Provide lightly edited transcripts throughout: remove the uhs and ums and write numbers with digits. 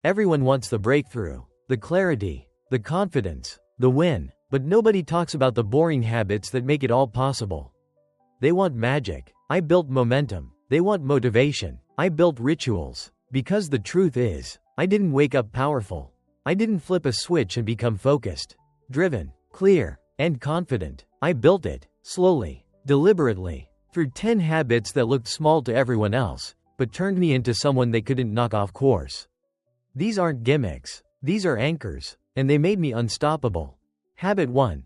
Everyone wants the breakthrough, the clarity, the confidence, the win, but nobody talks about the boring habits that make it all possible. They want magic. I built momentum. They want motivation. I built rituals. Because the truth is, I didn't wake up powerful. I didn't flip a switch and become focused, driven, clear, and confident. I built it, slowly, deliberately, through 10 habits that looked small to everyone else, but turned me into someone they couldn't knock off course. These aren't gimmicks. These are anchors, and they made me unstoppable. Habit 1.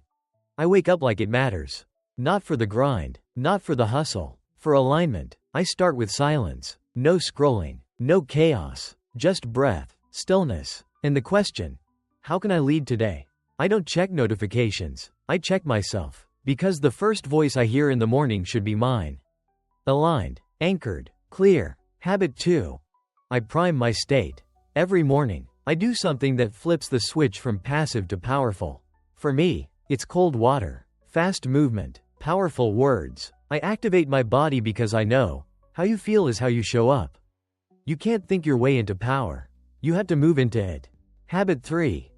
I wake up like it matters. Not for the grind, not for the hustle, for alignment. I start with silence. No scrolling, no chaos, just breath, stillness, and the question, how can I lead today? I don't check notifications. I check myself, because the first voice I hear in the morning should be mine. Aligned, anchored, clear. Habit 2. I prime my state. Every morning, I do something that flips the switch from passive to powerful. For me, it's cold water, fast movement, powerful words. I activate my body because I know, how you feel is how you show up. You can't think your way into power. You have to move into it. Habit 3.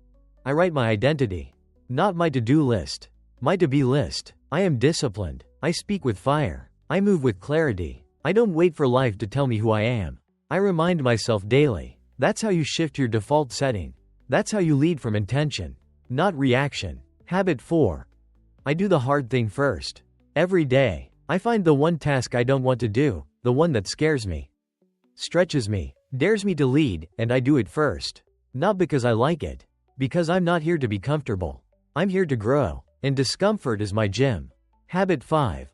I write my identity. Not my to-do list. My to-be list. I am disciplined. I speak with fire. I move with clarity. I don't wait for life to tell me who I am. I remind myself daily. That's how you shift your default setting. That's how you lead from intention, not reaction. Habit 4. I do the hard thing first. Every day, I find the one task I don't want to do, the one that scares me, stretches me, dares me to lead, and I do it first. Not because I like it, because I'm not here to be comfortable. I'm here to grow, and discomfort is my gym. Habit 5.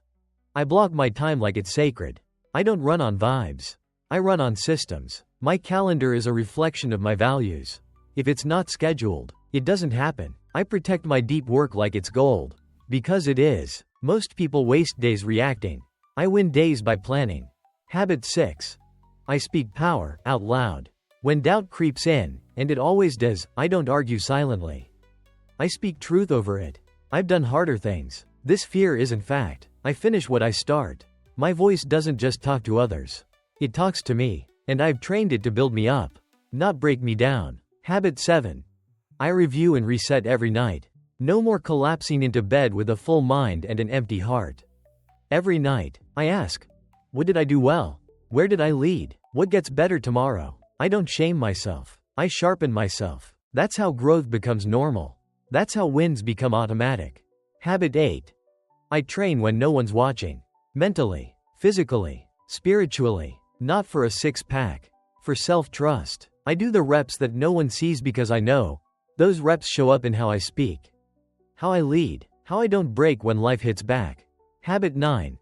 I block my time like it's sacred. I don't run on vibes. I run on systems. My calendar is a reflection of my values. If it's not scheduled, it doesn't happen. I protect my deep work like it's gold. Because it is. Most people waste days reacting. I win days by planning. Habit 6. I speak power out loud. When doubt creeps in, and it always does, I don't argue silently. I speak truth over it. I've done harder things. This fear isn't fact. I finish what I start. My voice doesn't just talk to others. It talks to me, and I've trained it to build me up, not break me down. Habit 7. I review and reset every night. No more collapsing into bed with a full mind and an empty heart. Every night, I ask, what did I do well? Where did I lead? What gets better tomorrow? I don't shame myself. I sharpen myself. That's how growth becomes normal. That's how wins become automatic. Habit 8. I train when no one's watching. Mentally, physically, spiritually. Not for a six-pack. For self-trust. I do the reps that no one sees because I know. Those reps show up in how I speak. How I lead. How I don't break when life hits back. Habit 9.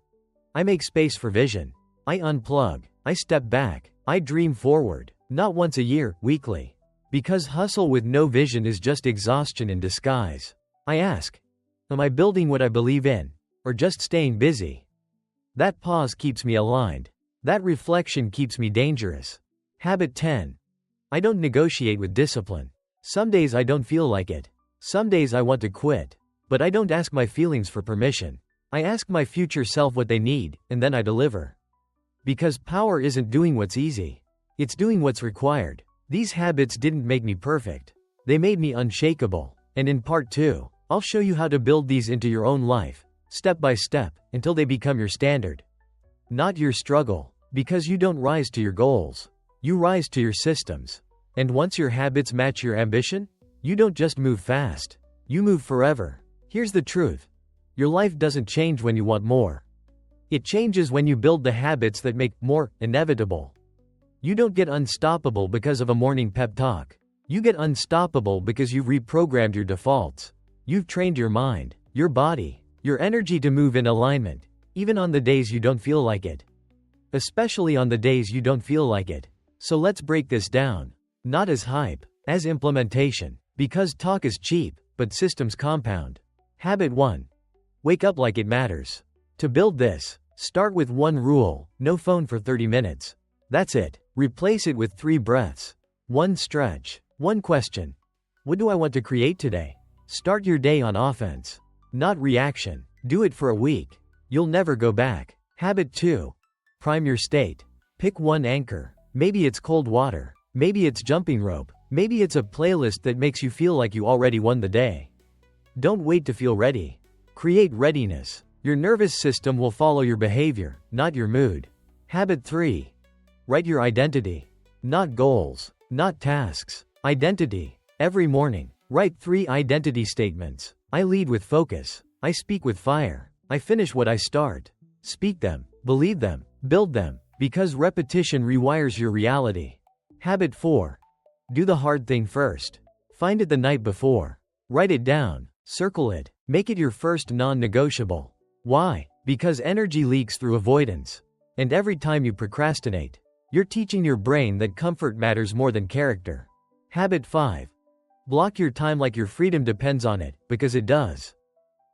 I make space for vision. I unplug. I step back. I dream forward. Not once a year, weekly. Because hustle with no vision is just exhaustion in disguise. I ask, am I building what I believe in? Or just staying busy? That pause keeps me aligned. That reflection keeps me dangerous. Habit 10. I don't negotiate with discipline. Some days I don't feel like it. Some days I want to quit. But I don't ask my feelings for permission. I ask my future self what they need, and then I deliver. Because power isn't doing what's easy. It's doing what's required. These habits didn't make me perfect. They made me unshakable. And in part 2, I'll show you how to build these into your own life, step by step, until they become your standard. Not your struggle. Because you don't rise to your goals. You rise to your systems. And once your habits match your ambition, you don't just move fast. You move forever. Here's the truth. Your life doesn't change when you want more. It changes when you build the habits that make more inevitable. You don't get unstoppable because of a morning pep talk. You get unstoppable because you've reprogrammed your defaults. You've trained your mind, your body, your energy to move in alignment, even on the days you don't feel like it. Especially on the days you don't feel like it. So let's break this down. Not as hype, as implementation. Because talk is cheap, but systems compound. Habit 1. Wake up like it matters. To build this, start with one rule: no phone for 30 minutes. That's it. Replace it with 3 breaths. One stretch. One question. What do I want to create today? Start your day on offense, not reaction. Do it for a week. You'll never go back. Habit 2. Prime your state. Pick one anchor. Maybe it's cold water. Maybe it's jumping rope. Maybe it's a playlist that makes you feel like you already won the day. Don't wait to feel ready. Create readiness. Your nervous system will follow your behavior, not your mood. Habit 3. Write your identity. Not goals, not tasks. Identity. Every morning, write 3 identity statements. I lead with focus. I speak with fire. I finish what I start. Speak them, believe them, build them, because repetition rewires your reality. Habit 4. Do the hard thing first. Find it the night before. Write it down, circle it, make it your first non-negotiable. Why? Because energy leaks through avoidance. And every time you procrastinate, you're teaching your brain that comfort matters more than character. Habit 5. Block your time like your freedom depends on it, because it does.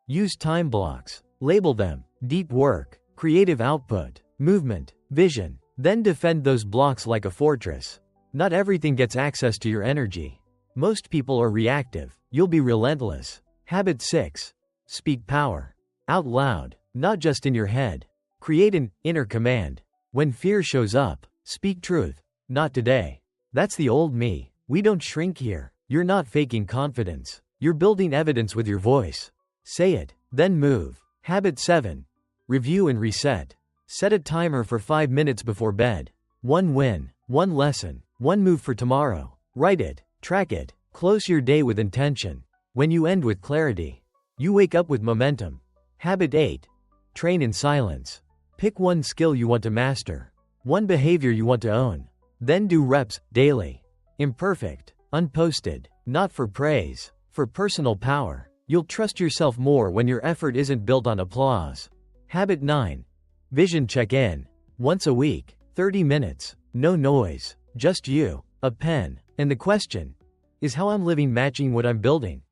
Use time blocks. Label them: deep work, creative output, movement, vision. Then defend those blocks like a fortress. Not everything gets access to your energy. Most people are reactive. You'll be relentless. Habit 6. Speak power. Out loud, not just in your head. Create an inner command. When fear shows up, speak truth. Not today. That's the old me. We don't shrink here. You're not faking confidence. You're building evidence with your voice. Say it, then move. Habit 7. Review and reset. Set a timer for 5 minutes before bed. 1 win, 1 lesson, 1 move for tomorrow. Write it, track it, close your day with intention. When you end with clarity, you wake up with momentum. Habit 8. Train in silence. Pick 1 skill you want to master, 1 behavior you want to own. Then do reps, daily. Imperfect, unposted, not for praise, for personal power. You'll trust yourself more when your effort isn't built on applause. Habit 9. Vision check-in. Once a week, 30 minutes, no noise, just you, a pen, and the question: is how I'm living matching what I'm building?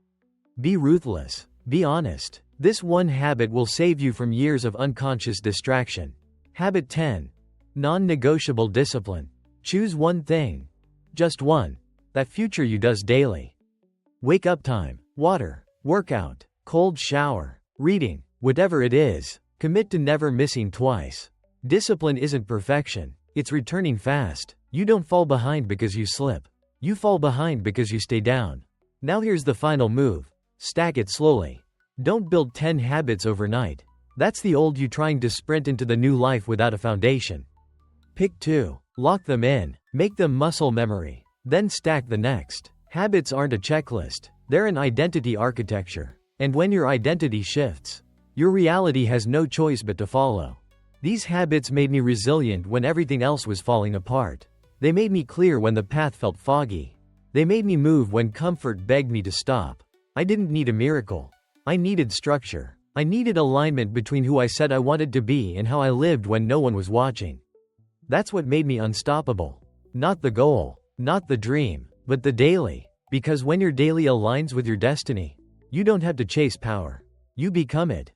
Be ruthless, be honest. This one habit will save you from years of unconscious distraction. Habit 10. Non-negotiable discipline. Choose 1 thing. Just 1. That future you does daily. Wake up time, water, workout, cold shower, reading, whatever it is, commit to never missing twice. Discipline isn't perfection, it's returning fast. You don't fall behind because you slip. You fall behind because you stay down. Now here's the final move. Stack it slowly. Don't build 10 habits overnight. That's the old you trying to sprint into the new life without a foundation. Pick 2. Lock them in. Make them muscle memory. Then stack the next. Habits aren't a checklist. They're an identity architecture. And when your identity shifts, your reality has no choice but to follow. These habits made me resilient when everything else was falling apart. They made me clear when the path felt foggy. They made me move when comfort begged me to stop. I didn't need a miracle. I needed structure. I needed alignment between who I said I wanted to be and how I lived when no one was watching. That's what made me unstoppable. Not the goal, not the dream, but the daily. Because when your daily aligns with your destiny, you don't have to chase power. You become it.